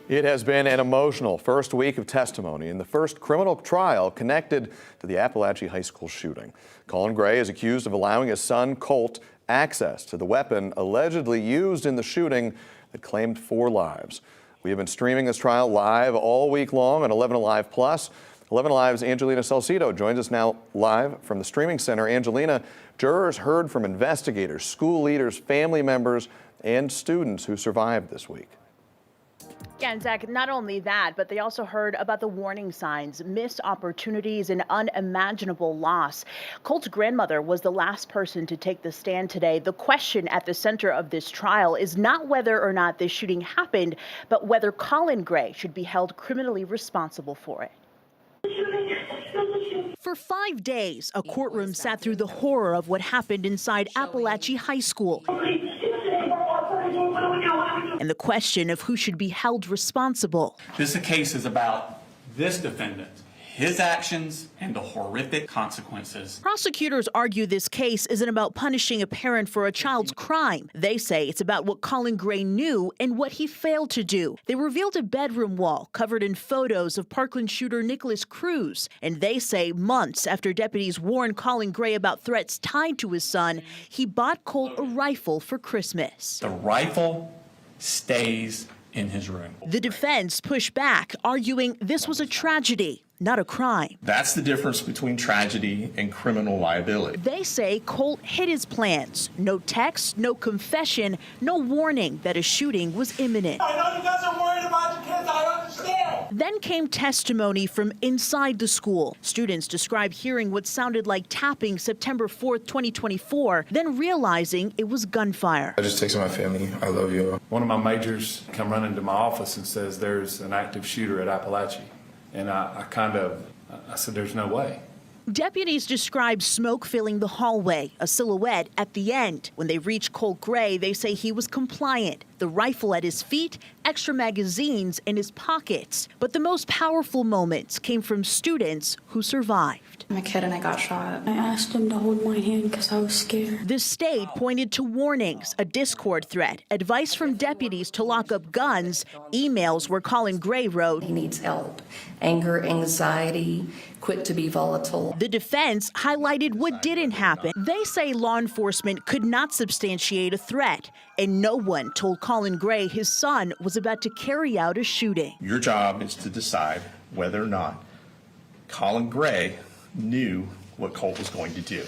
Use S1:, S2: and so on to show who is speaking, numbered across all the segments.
S1: It has been an emotional first week of testimony in the first criminal trial connected to the Apalachee High School shooting. Colin Gray is accused of allowing his son, Colt, access to the weapon allegedly used in the shooting that claimed 4 lives. We have been streaming this trial live all week long on 11 Alive Plus. 11 Alive's Angelina Salcido joins us now live from the streaming center. Angelina, jurors heard from investigators, school leaders, family members, and students who survived this week.
S2: Yeah, and Zach, not only that, but they also heard about the warning signs, missed opportunities, and unimaginable loss. Colt's grandmother was the last person to take the stand today. The question at the center of this trial is not whether or not this shooting happened, but whether Colin Gray should be held criminally responsible for it. For 5 days, a courtroom sat through the horror of what happened inside Apalachee High School, and the question of who should be held responsible.
S3: This case is about this defendant, his actions, and the horrific consequences.
S2: Prosecutors argue this case isn't about punishing a parent for a child's crime. They say it's about what Colin Gray knew and what he failed to do. They revealed a bedroom wall covered in photos of Parkland shooter Nicholas Cruz. And they say months after deputies warned Colin Gray about threats tied to his son, he bought Colt a rifle for Christmas.
S3: The rifle stays in his room.
S2: The defense pushed back, arguing this was a tragedy, not a crime.
S4: That's the difference between tragedy and criminal liability.
S2: They say Colt hid his plans. No text, no confession, no warning that a shooting was imminent.
S5: I know you guys are worried about your kids, I understand.
S2: Then came testimony from inside the school. Students describe hearing what sounded like tapping September 4th, 2024, then realizing it was gunfire.
S6: I just texted my family, I love you.
S7: One of my majors come running to my office and says there's an active shooter at Apalachee. And I said, there's no way.
S2: Deputies describe smoke filling the hallway, a silhouette at the end. When they reached Colt Gray, they say he was compliant. The rifle at his feet, extra magazines in his pockets. But the most powerful moments came from students who survived.
S8: I'm a kid and I got shot. I asked him to hold my hand because I was scared.
S2: The state pointed to warnings, a Discord threat, advice from deputies to lock up guns, emails where Colin Gray wrote,
S9: "He needs help. Anger, anxiety, quick to be volatile."
S2: The defense highlighted what didn't happen. They say law enforcement could not substantiate a threat, and no one told Colin Gray his son was about to carry out a shooting.
S4: Your job is to decide whether or not Colin Gray knew what Colt was going to do.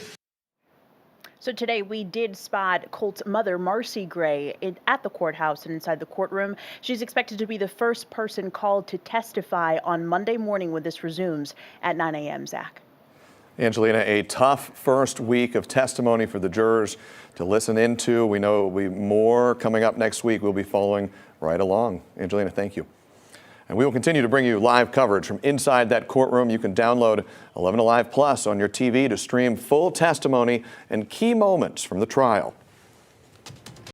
S2: So today we did spot Colt's mother, Marcy Gray, at the courthouse and inside the courtroom. She's expected to be the first person called to testify on Monday morning when this resumes at 9 a.m., Zach.
S1: Angelina, a tough first week of testimony for the jurors to listen into. We know there will be more coming up next week. We'll be following right along. Angelina, thank you. And we will continue to bring you live coverage from inside that courtroom. You can download 11 Alive Plus on your TV to stream full testimony and key moments from the trial.